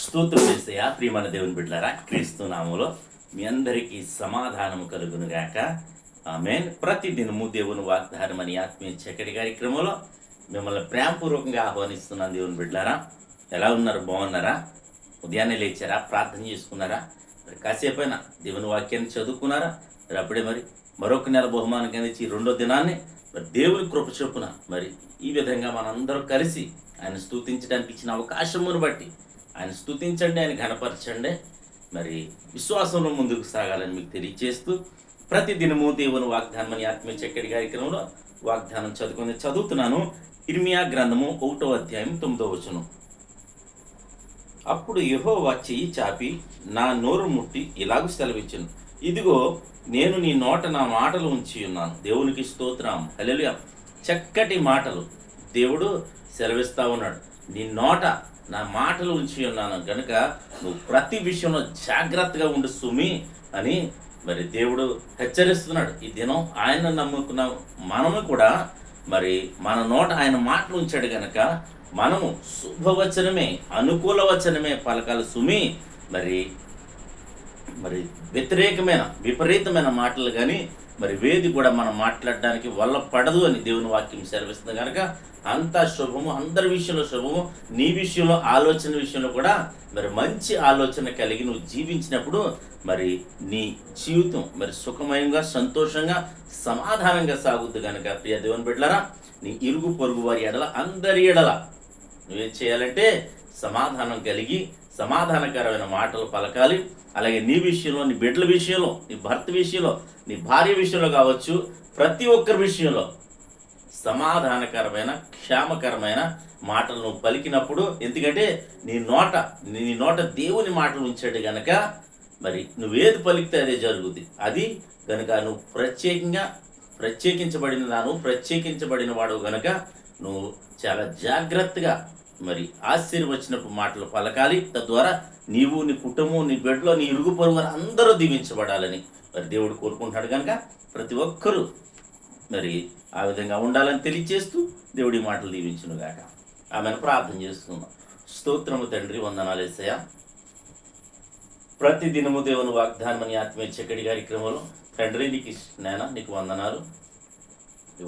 స్తోత్రం చేస్తయా ప్రియమైన దేవుని బిడ్డలారా, క్రీస్తు నామములో మీ అందరికీ సమాధానము కలుగును గాక. ఆమేన్. ప్రతిదినము దేవుని వాగ్దానం అని ఆత్మీయ చక్కటి కార్యక్రమంలో మిమ్మల్ని ప్రేమపూర్వకంగా ఆహ్వానిస్తున్నాను. దేవుని బిడ్డలారా, ఎలా ఉన్నారు? బాగున్నారా? ఉదయాన్నే లేచారా? ప్రార్థన చేసుకున్నారా? మరి కాసేపైనా దేవుని వాక్యాన్ని చదువుకున్నారా? మరి అప్పుడే మరొక నెల బహుమానం కింద ఇచ్చి రెండో దినాన్ని మరి దేవుని కృప చొప్పున మరి ఈ విధంగా మనందరం కలిసి ఆయన స్తుతించడానికి ఇచ్చిన అవకాశమును బట్టి ఆయన స్తుతించండి, ఆయన ఘనపరచండి. మరి విశ్వాసంలో ముందుకు సాగాలని మీకు తెలియజేస్తూ ప్రతి దినము దేవుని వాగ్దానం అని ఆత్మీయ చక్కటి కార్యక్రమంలో వాగ్దానం చదువుతున్నాను. ఇర్మియా గ్రంథము 1వ అధ్యాయం 9వ వచనం. అప్పుడు యెహోవా చెయ్యి చాపి నా నోరు ముట్టి ఇలాగూ సెలవిచ్చును, ఇదిగో నేను నీ నోట నా మాటలు ఉంచి ఉన్నాను. దేవునికి స్తోత్రం, హల్లెలూయా. చక్కటి మాటలు దేవుడు సెలవిస్తా ఉన్నాడు. నీ నోట నా మాటలు ఉంచి ఉన్నాను కనుక నువ్వు ప్రతి విషయంలో జాగ్రత్తగా ఉండు సుమి అని మరి దేవుడు హెచ్చరిస్తున్నాడు. ఈ దినం ఆయన నమ్ముకున్న మనము కూడా మరి మన నోట ఆయన మాటలు ఉంచాడు కనుక మనము శుభవచనమే, అనుకూల వచనమే పలకాలి సుమి. మరి విపరీతమైన మాటలు కానీ మరి వేది కూడా మనం మాట్లాడడానికి వల్ల పడదు అని దేవుని వాక్యం సెలవిస్తుంది కనుక అంతా శుభము, అందరి విషయంలో శుభము. నీ విషయంలో, ఆలోచన విషయంలో కూడా మరి మంచి ఆలోచన కలిగి నువ్వు జీవించినప్పుడు మరి నీ జీవితం మరి సుఖమయంగా, సంతోషంగా, సమాధానంగా సాగుద్దు కనుక ప్రియ దేవుని బిడ్డలారా, నీ ఇరుగు పొరుగు వారి ఎడల, అందరి ఎడల నువ్వేం చేయాలంటే సమాధానం కలిగి సమాధానకరమైన మాటలు పలకాలి. అలాగే నీ విషయంలో, నీ బిడ్డల విషయంలో, నీ భర్త విషయంలో, నీ భార్య విషయంలో కావచ్చు, ప్రతి ఒక్కరి విషయంలో సమాధానకరమైన, క్షేమకరమైన మాటలు నువ్వు పలికినప్పుడు, ఎందుకంటే నీ నోట దేవుని మాటలు ఉంచాడు గనక మరి నువ్వేది పలికితే అదే జరుగుద్ది. అది గనుక నువ్వు ప్రత్యేకించబడిన వాడు గనక నువ్వు చాలా జాగ్రత్తగా మరి ఆశీర్వచనపు మాటలు పలకాలి. తద్వారా నీవు, నీ కుటుంబం, నీ బిడ్డలో, నీ ఇరుగు పొరుగు అందరూ దీవించబడాలని మరి దేవుడు కోరుకుంటాడు కనుక ప్రతి ఒక్కరూ మరి ఆ విధంగా ఉండాలని తెలియజేస్తూ దేవుడి మాటలు దీవించునుగాక. ఆమెను ప్రార్థన చేస్తున్నాం. స్తోత్రము తండ్రి, వందనాలు యేసయ్యా. ప్రతి దినము దేవుని వాగ్దానం అని ఆత్మీయ చక్కటి కార్యక్రమంలో తండ్రి నీకు వందనాలు.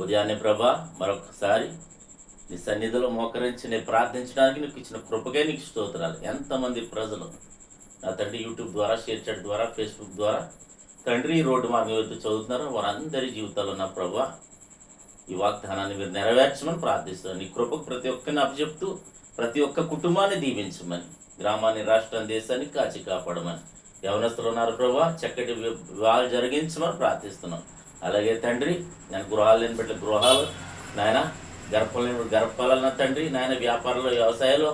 ఉదయాన్నే ప్రభా మరొకసారి నీ సన్నిధిలో మోకరించి నేను ప్రార్థించడానికి నీకు ఇచ్చిన కృపకే నీకు స్తోత్రాలు. ఎంతమంది ప్రజలు నా తండ్రి యూట్యూబ్ ద్వారా, షేర్ చాట్ ద్వారా, ఫేస్బుక్ ద్వారా తండ్రి రోడ్డు మార్గం వెళ్తూ చదువుతున్నారు. వారందరి జీవితాల్లో నా ప్రభా ఈ వాగ్దానాన్ని మీరు నెరవేర్చమని ప్రార్థిస్తున్నాను. నీ కృపకు ప్రతి ఒక్కరిని అప్పచెప్తూ ప్రతి ఒక్క కుటుంబాన్ని దీవించమని, గ్రామాన్ని, రాష్ట్రాన్ని, దేశాన్ని కాచి కాపాడమని, యవనస్తులు ఉన్నారు ప్రభా చక్కటి వివాహాలు జరిగించమని ప్రార్థిస్తున్నాను. అలాగే తండ్రి నేను గృహాలు లేని బిడ్డల గృహాలు, నాయన గర్భఫలాలన్న తండ్రి, నాయన వ్యాపారంలో, వ్యవసాయంలో,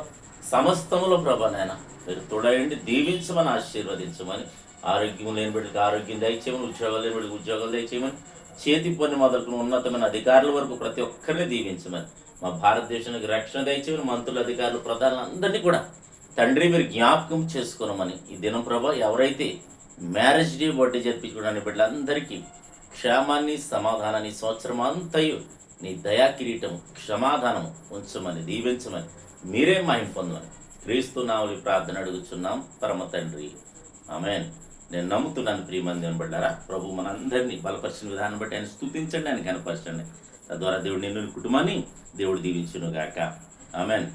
సమస్తములో ప్రభా నాయన మీరు తోడయండి, దీవించమని, ఆశీర్వదించమని, ఆరోగ్యం లేని బిడ్డలకు ఆరోగ్యం దయచేయమని, ఉద్యోగాలు లేని బిడ్డలకు ఉద్యోగాలు దయచేయమని, చేతి పని మొదలుకుని ఉన్నతమైన అధికారుల వరకు ప్రతి ఒక్కరిని దీవించమని, మా భారతదేశానికి రక్షణ దయచేయమని, మంత్రులు, అధికారులు, ప్రధానులు అందరినీ కూడా తండ్రి మీరు జ్ఞాపకం చేసుకోనమని. ఈ దినం ప్రభా ఎవరైతే మ్యారేజ్ డే, బర్త్డే జరిపించుకోవడానికి బిడ్డలందరికీ క్షేమాన్ని, సమాధానాన్ని, సంవత్సరం అంతయు నీ దయా కిరీటము, క్షమాధానము ఉంచమని, దీవించమని, మీరే మహిమ పొందమని క్రీస్తు నామములో ప్రార్థన అడుగుచున్నాం పరమ తండ్రి, ఆమేన్. నేను నమ్ముతున్నాను ప్రియమైన దేవుని బిడ్డలారా, ప్రభు మనందరినీ బలపరిచిన విధానం బట్టి ఆయన స్తుతించండి, ఆయన కనపరచండి. తద్వారా దేవుడు నిన్ను, కుటుంబాన్ని దేవుడు దీవించునుగాక. ఆమేన్.